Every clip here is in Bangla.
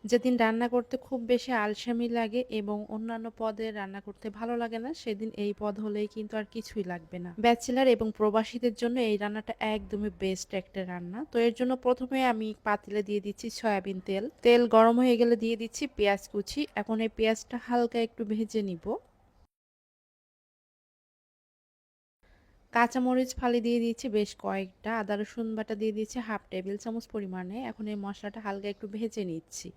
যেদিন রান্না করতে খুব বেশি আলসেমি লাগে এবং অন্যান্য পদে রান্না করতে ভালো লাগে না, সেদিন এই পদ হলেই কিন্তু আর কিছুই লাগবে না। ব্যাচেলর এবং প্রবাসীদের জন্য এই রান্নাটা একদমই বেস্ট একটা রান্না। তো এর জন্য প্রথমে আমি পাতিলে দিয়ে দিচ্ছি সয়াবিন তেল। তেল গরম হয়ে গেলে দিয়ে দিচ্ছি পেঁয়াজ কুচি। এখন এই পেঁয়াজটা হালকা একটু ভেজে নিব। কাঁচামরিচ ফালি দিয়ে দিচ্ছি বেশ কয়েকটা, আদা রসুন বাটা দিয়ে দিচ্ছি হাফ টেবিল চামচ পরিমাণে। এখন এই মশলাটা হালকা একটু ভেজে নিচ্ছি।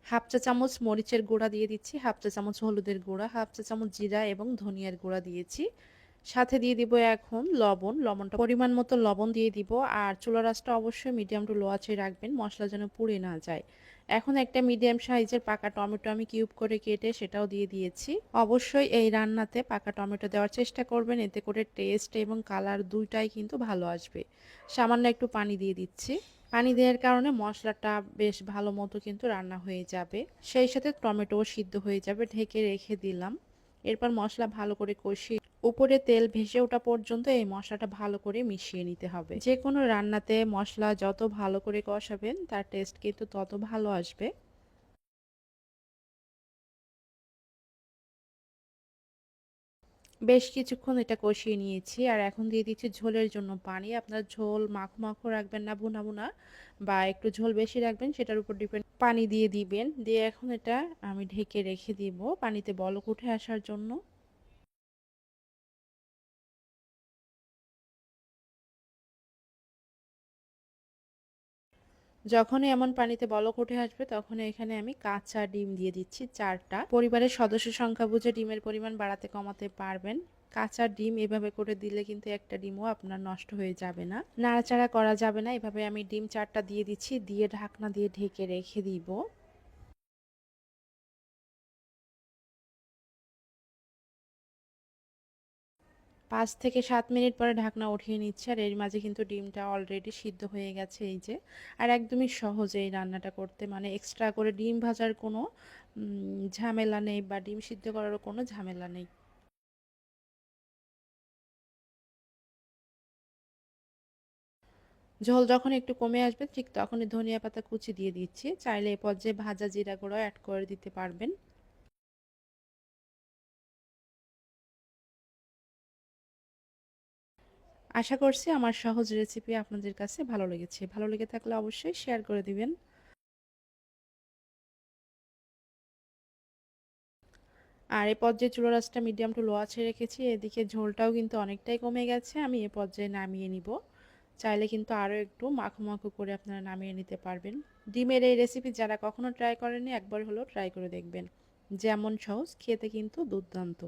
হাফ চা চামচ মরিচের গুঁড়া দিয়ে দিচ্ছি, হাফ চা চামচ হলুদের গুঁড়া, হাফ চা চামচ জিরা এবং ধনিয়ার গুঁড়া দিয়েছি। সাথে দিয়ে দিব এখন লবণ। লবণটা পরিমাণ মতো লবণ দিয়ে দিব। আর চুলার আঁচটা অবশ্যই মিডিয়াম টু লো আঁচে রাখবেন, মশলা যেন পুড়ে না যায়। এখন একটা মিডিয়াম সাইজের পাকা টমেটো আমি কিউব করে কেটে সেটাও দিয়ে দিয়েছি। অবশ্যই এই রান্নাতে পাকা টমেটো দেওয়ার চেষ্টা করবেন, এতে করে টেস্ট এবং কালার দুইটাই কিন্তু ভালো আসবে। সামান্য একটু পানি দিয়ে দিচ্ছি। পানি দেওয়ার কারণে মশলাটা বেশ ভালো মতো কিন্তু রান্না হয়ে যাবে, সেই সাথে টমেটোও সিদ্ধ হয়ে যাবে। ঢেকে রেখে দিলাম। এরপর মশলা ভালো করে কষিয়ে উপরে তেল ভেসে ওঠা পর্যন্ত এই মশলাটা ভালো করে মিশিয়ে নিতে হবে। যে কোনো রান্নাতে মশলা যত ভালো করে কষাবেন তার টেস্ট কিন্তু তত ভালো আসবে। বেশ কিছুক্ষণ এটা কষিয়ে নিয়েছি, আর এখন দিয়ে দিচ্ছি ঝোলের জন্য পানি। আপনার ঝোল মাখো মাখো রাখবেন না ভুনা ভুনা, বা একটু ঝোল বেশি রাখবেন সেটার উপর ডিপেন্ড। পানি দিয়ে দিবেন, দিয়ে এখন এটা আমি ঢেকে রেখে দিব পানিতে বলক উঠে আসার জন্য। যখনই এমন পানিতে বলক উঠে আসবে তখন এখানে আমি কাঁচা ডিম দিয়ে দিচ্ছি 4টা। পরিবারের সদস্য সংখ্যা বুঝে ডিমের পরিমাণ বাড়াতে কমাতে পারবেন। কাঁচা ডিম এভাবে করে দিলে কিন্তু একটা ডিমও আপনার নষ্ট হয়ে যাবে না, নাড়াচাড়া করা যাবে না। এভাবে আমি ডিম 4টা দিয়ে দিচ্ছি, দিয়ে ঢাকনা দিয়ে ঢেকে রেখে দিব। 5 থেকে 7 মিনিট পরে ঢাকনা উঠিয়ে নিচ্ছে, আর এর মাঝে কিন্তু ডিমটা অলরেডি সিদ্ধ হয়ে গেছে এই যে। আর একদমই সহজ এই রান্নাটা করতে, মানে এক্সট্রা করে ডিম ভাজার কোনো ঝামেলা নেই, বা ডিম সিদ্ধ করারও কোনো ঝামেলা নেই। ঝোল যখন একটু কমে আসবে ঠিক তখনই ধনিয়া পাতা কুচি দিয়ে দিচ্ছি। চাইলে এ পর্যায়ে ভাজা জিরা গুঁড়ো অ্যাড করে দিতে পারবেন। আশা করছি আমার সহজ রেসিপি আপনাদের কাছে ভালো লেগেছে। ভালো লেগে থাকলে অবশ্যই শেয়ার করে দিবেন। আর এ পর্যায়ে চুলার আঁচটা মিডিয়াম টু লো আঁচে রেখেছি। এদিকে ঝোলটাও কিন্তু অনেকটাই কমে গেছে, আমি এ পর্যায়ে নামিয়ে নিব। চাইলে কিন্তু আরও একটু মাখো মাখো করে আপনারা নামিয়ে নিতে পারবেন। ডিমের এই রেসিপি যারা কখনো ট্রাই করেননি একবার হলেও ট্রাই করে দেখবেন। যেমন সহজ, খেতে কিন্তু দুর্দান্ত।